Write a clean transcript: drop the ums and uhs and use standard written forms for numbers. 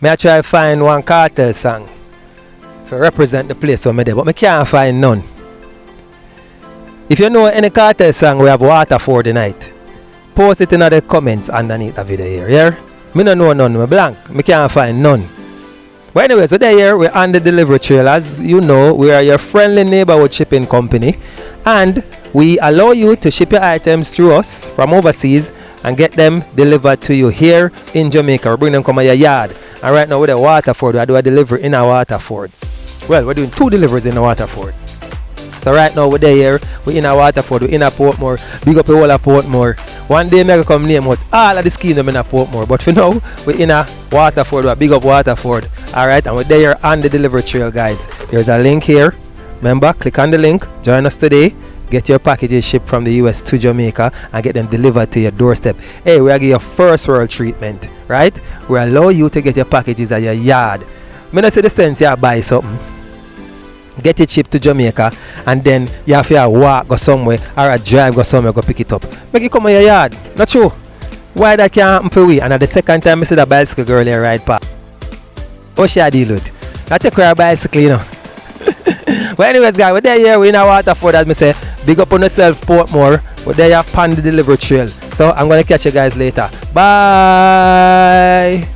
I try to find one cartel song to represent the place where I'm there, but I can't find none. If you know any cartel song we have water for the night, post it in the comments underneath the video here. Yeah? Me don't know none, I'm blank. I can't find none. But anyways, we're here, we're on the delivery trail. As you know, we are your friendly neighborhood shipping company, and we allow you to ship your items through us from overseas and get them delivered to you here in Jamaica. We bring them come to your yard. And right now with the Waterford, we do a delivery in our Waterford. Well, we're doing 2 deliveries in the Waterford. So right now we're here, we're in a Waterford, we're in a Portmore, big up the whole of Portmore. One day I'm going to come name out all of the schemes in a Portmore, but for now, we're in a Waterford, we're big up Waterford. Alright, and we're there on the delivery trail, guys. There's a link here. Remember, click on the link, join us today, get your packages shipped from the US to Jamaica and get them delivered to your doorstep. Hey, we're going to give you first world treatment, right? We allow you to get your packages at your yard. I don't see the sense you buy something, get it shipped to Jamaica, and then you have to walk go somewhere or a drive go somewhere go pick it up. Make it come in your yard. Not true. Why that can't happen for we? And at the second time I see the bicycle girl here ride past. What should I deal with? I take her bicycle, you know. But anyways, guys, we're there here, we're in a Waterford, as I say. Big up on yourself, Portmore. We're there upon the delivery trail. So I'm gonna catch you guys later. Bye.